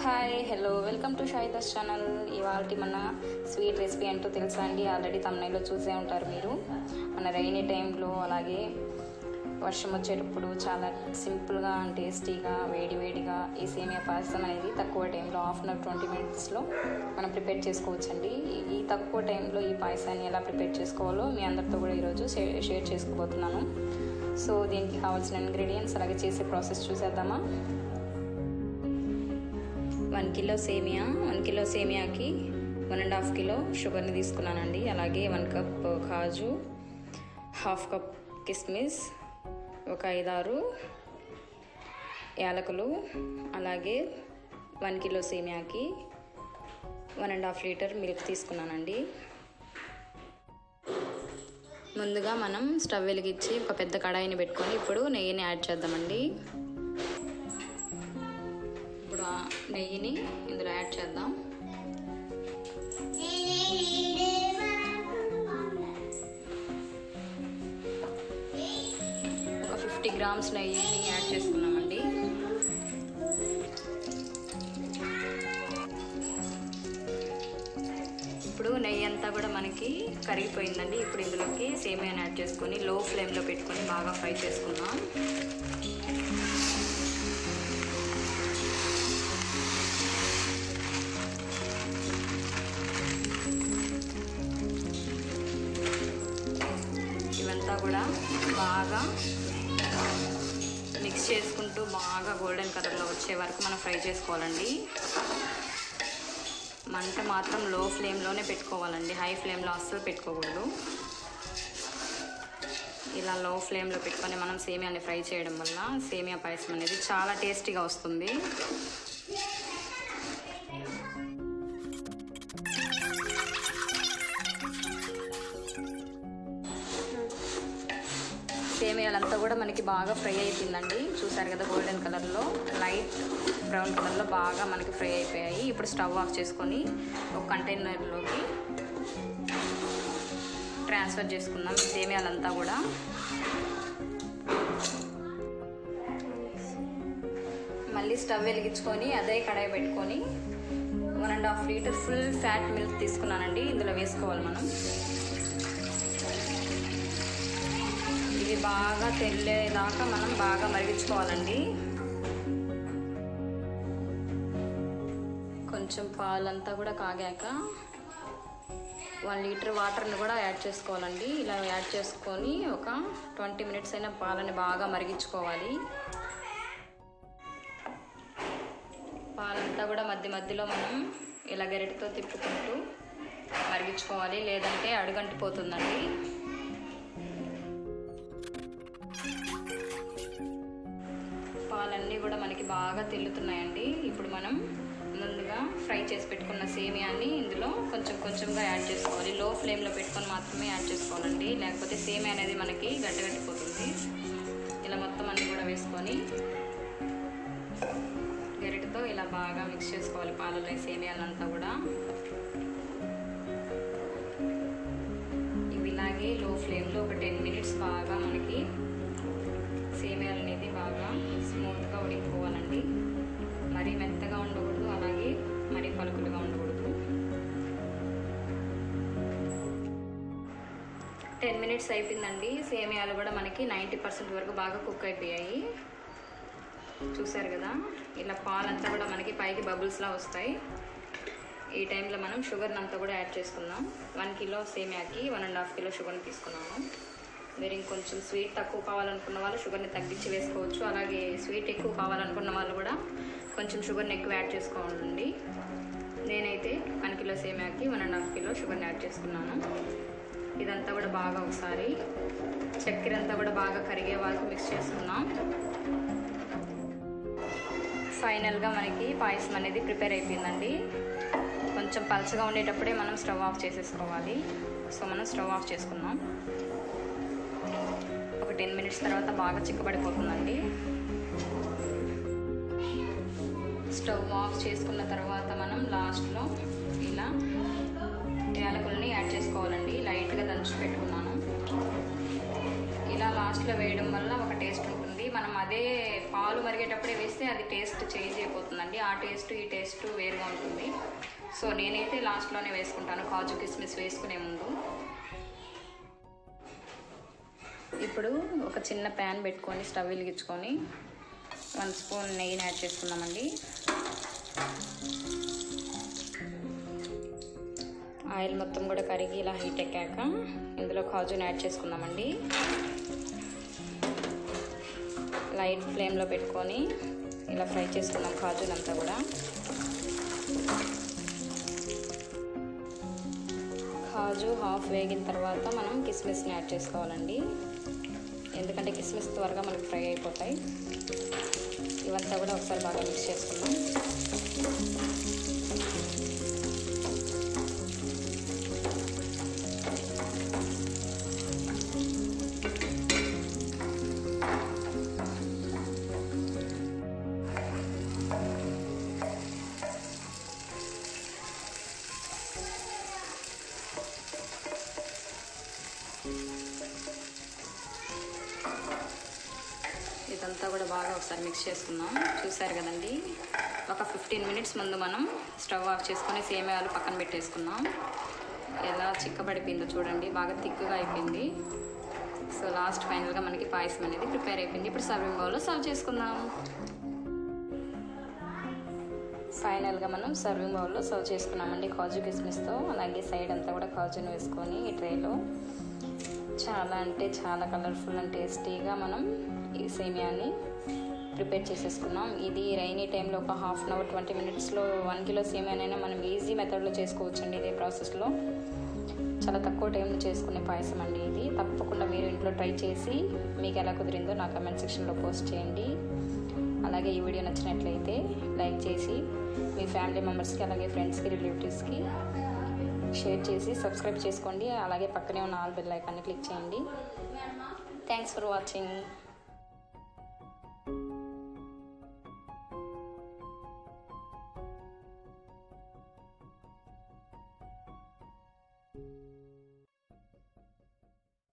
Hi hello welcome to Shahida's channel. ఇవాళ మన sweet recipe ఏంటో తెలుసా అండి? ఆల్రెడీ తమ్నైల్లో చూసే ఉంటారు మీరు. మన రైనీ టైంలో అలాగే వర్షం వచ్చేటప్పుడు చాలా సింపుల్గా అండ్ టేస్టీగా వేడివేడిగా ఈ సేమియా పాయసం అనేది తక్కువ టైంలో హాఫ్ అన్ అవర్ 20 మినిట్స్లో మనం ప్రిపేర్ చేసుకోవచ్చండి. ఈ తక్కువ టైంలో ఈ పాయసాన్ని ఎలా ప్రిపేర్ చేసుకోవాలో మీ అందరితో కూడా ఈరోజు షేర్ చేసుకోబోతున్నాను. సో దీనికి కావాల్సిన ఇంగ్రీడియంట్స్ అలాగే చేసే ప్రాసెస్ చూసేద్దామా. 1 కిలో సేమియా, 1 కిలో సేమియాకి 1.5 కిలో షుగర్ని తీసుకున్నానండి. అలాగే 1 కప్ కాజు, 1/2 కప్ కిస్మిస్, ఒక 5-6 యాలకులు, అలాగే 1 కిలో సేమియాకి 1.5 లీటర్ మిల్క్ తీసుకున్నానండి. ముందుగా మనం స్టవ్ వెలిగించి ఒక పెద్ద కడాయిని పెట్టుకొని ఇప్పుడు నెయ్యిని యాడ్ చేద్దామండి. ఇప్పుడు ఆ నెయ్యిని ఇందులో యాడ్ చేద్దాం. ఒక 50 గ్రామ్స్ నెయ్యిని యాడ్ చేసుకున్నామండి. ఇప్పుడు నెయ్యి అంతా కూడా మనకి కరిగిపోయిందండి. ఇప్పుడు ఇందులోకి సేమియాని యాడ్ చేసుకొని లో ఫ్లేమ్లో పెట్టుకొని బాగా ఫ్రై చేసుకుందాం. ఇవంతా కూడా బాగా మిక్స్ చేసుకుంటూ బాగా గోల్డెన్ కలర్లో వచ్చే వరకు మనం ఫ్రై చేసుకోవాలండి. మంట మాత్రం లో ఫ్లేమ్లోనే పెట్టుకోవాలండి, హై ఫ్లేమ్లో అస్సలు పెట్టుకోకూడదు. ఇలా లో ఫ్లేమ్లో పెట్టుకొని మనం సేమియాని ఫ్రై చేయడం వల్ల సేమియా పాయసం అనేది చాలా టేస్టీగా వస్తుంది. సేమియాలంతా కూడా మనకి బాగా ఫ్రై అయిపోయిందండి. చూసారు కదా, గోల్డెన్ కలర్లో, లైట్ బ్రౌన్ కలర్లో బాగా మనకి ఫ్రై అయిపోయాయి. ఇప్పుడు స్టవ్ ఆఫ్ చేసుకొని ఒక కంటైనర్లోకి ట్రాన్స్ఫర్ చేసుకుందాం సేమియాలంతా కూడా. మళ్ళీ స్టవ్ వెలిగించుకొని అదే కడాయి పెట్టుకొని 1.5 లీటర్ ఫుల్ ఫ్యాట్ మిల్క్ తీసుకున్నానండి. ఇందులో వేసుకోవాలి మనం. ఇది బాగా తెల్లేదాకా మనం బాగా మరిగించుకోవాలండి. కొంచెం పాలంతా కూడా కాగాక 1 లీటర్ వాటర్ని కూడా యాడ్ చేసుకోవాలండి. ఇలా యాడ్ చేసుకొని ఒక 20 మినిట్స్ అయినా పాలని బాగా మరిగించుకోవాలి. పాలంతా కూడా మధ్య మధ్యలో మనం ఇలా గరిటెతో తిప్పుకుంటూ మరిగించుకోవాలి, లేదంటే అడుగంటిపోతుందండి. పాలన్నీ కూడా మనకి బాగా తెల్లుతున్నాయండి. ఇప్పుడు మనం ముందుగా ఫ్రై చేసి పెట్టుకున్న సేమియాని ఇందులో కొంచెం కొంచెంగా యాడ్ చేసుకోవాలి. లో ఫ్లేమ్లో పెట్టుకొని మాత్రమే యాడ్ చేసుకోవాలండి, లేకపోతే సేమియా అనేది మనకి గడ్డగట్టిపోతుంది. ఇలా మొత్తం అన్నీ కూడా వేసుకొని గరిటెతో ఇలా బాగా మిక్స్ చేసుకోవాలి పాలలో సేమియాలంతా కూడా. ఇవి ఇలాగే లో ఫ్లేమ్లో ఒక 10 మినిట్స్ బాగా మనకి సేమియాలు అనేది బాగా స్మూత్గా ఉడికిపోవాలండి. మరీ మెత్తగా ఉండకూడదు, అలాగే మరీ పలుకులుగా ఉండకూడదు. 10 మినిట్స్ అయిపోయిందండి. సేమియాలు కూడా మనకి 90% వరకు బాగా కుక్ అయిపోయాయి. చూసారు కదా, ఇలా పాలంతా కూడా మనకి పైకి బబుల్స్లా వస్తాయి. ఈ టైంలో మనం షుగర్ని అంతా కూడా యాడ్ చేసుకుందాం. 1 కిలో సేమియాకి 1.5 కిలో షుగర్ని తీసుకున్నాము. మీరు ఇంకొంచెం స్వీట్ తక్కువ కావాలనుకున్న వాళ్ళు షుగర్ని తగ్గించి వేసుకోవచ్చు. అలాగే స్వీట్ ఎక్కువ కావాలనుకున్న వాళ్ళు కూడా కొంచెం షుగర్ని ఎక్కువ యాడ్ చేసుకోవాలండి. నేనైతే 1 కిలో సేమియాకి 1.5 కిలో షుగర్ని యాడ్ చేసుకున్నాను. ఇదంతా కూడా బాగా ఒకసారి చక్కెర అంతా కూడా బాగా కరిగే వరకు మిక్స్ చేసుకున్నాం. ఫైనల్గా మనకి పాయసం అనేది ప్రిపేర్ అయిపోయిందండి. కొంచెం పలచగా ఉండేటప్పుడే మనం స్టవ్ ఆఫ్ చేసేసుకోవాలి. సో మనం స్టవ్ ఆఫ్ చేసుకున్నాం. ఒక 10 మినిట్స్ తర్వాత బాగా చిక్కబడిపోతుందండి. స్టవ్ ఆఫ్ చేసుకున్న తర్వాత మనం లాస్ట్లో ఇలా యాలకులని యాడ్ చేసుకోవాలండి. లైట్గా దంచి పెట్టుకున్నాను. ఇలా లాస్ట్లో వేయడం వల్ల ఒక టేస్ట్ ఉంటుంది. మనం అదే పాలు మరిగేటప్పుడే వేస్తే అది టేస్ట్ చేంజ్ అయిపోతుందండి. ఆ టేస్ట్ ఈ టేస్ట్ వేరుగా ఉంటుంది. సో నేనైతే లాస్ట్లోనే వేసుకుంటాను, కాజు కిస్మిస్ వేసుకునే ముందు. ఇప్పుడు ఒక చిన్న ప్యాన్ పెట్టుకొని స్టవ్ వెలిగించుకొని 1 స్పూన్ నెయ్యిని యాడ్ చేసుకుందామండి. ఆయిల్ మొత్తం కూడా కరిగి ఇలా హీట్ ఎక్కాక ఇందులో కాజుని యాడ్ చేసుకుందామండి. లైట్ ఫ్లేమ్లో పెట్టుకొని ఇలా ఫ్రై చేసుకుందాం కాజునంతా కూడా. కాజు హాఫ్ వేగిన తర్వాత మనం కిస్మిస్ని యాడ్ చేసుకోవాలండి, ఎందుకంటే కిస్మిస్ త్వరగా మనకి ఫ్రై అయిపోతాయి. ఇవంతా కూడా ఒకసారి బాగా మిక్స్ చేసుకుందాం. ఇదంతా కూడా బాగా ఒకసారి మిక్స్ చేసుకుందాం. చూసారు కదండి, ఒక 15 మినిట్స్ ముందు మనం స్టవ్ ఆఫ్ చేసుకొని సేమియాలు పక్కన పెట్టేసుకుందాం. ఎలా చిక్కబడిపోయిందో చూడండి, బాగా థిక్గా అయిపోయింది. సో లాస్ట్ ఫైనల్గా మనకి పాయసం అనేది ప్రిపేర్ అయిపోయింది. ఇప్పుడు సర్వింగ్ బౌల్లో సర్వ్ చేసుకుందాం. ఫైనల్గా మనం సర్వింగ్ బౌల్లో సర్వ్ చేసుకున్నామండి కాజు కిస్మిస్తో. అలాగే సైడ్ అంతా కూడా కాజుని వేసుకొని ఈ ట్రేలో చాలా అంటే చాలా కలర్ఫుల్ అండ్ టేస్టీగా మనం ఈ సేమియాని ప్రిపేర్ చేసేసుకున్నాం. ఇది రైనీ టైంలో ఒక హాఫ్ అన్ అవర్ 20 మినిట్స్లో 1 కిలో సేమియానైనా మనం ఈజీ మెథడ్లో చేసుకోవచ్చండి. ఇదే ప్రాసెస్లో చాలా తక్కువ టైంలో చేసుకునే పాయసం అండి ఇది. తప్పకుండా మీరు ఇంట్లో ట్రై చేసి మీకు ఎలా కుదిరిందో నా కమెంట్ సెక్షన్లో పోస్ట్ చేయండి. అలాగే ఈ వీడియో నచ్చినట్లయితే లైక్ చేసి మీ ఫ్యామిలీ మెంబర్స్కి అలాగే ఫ్రెండ్స్కి రిలేటివ్స్కి షేర్ చేసి సబ్స్క్రైబ్ చేసుకోండి. అలాగే పక్కనే ఉన్న ఆల్ బెల్ ఐకాన్ని క్లిక్ చేయండి. Thanks for watching.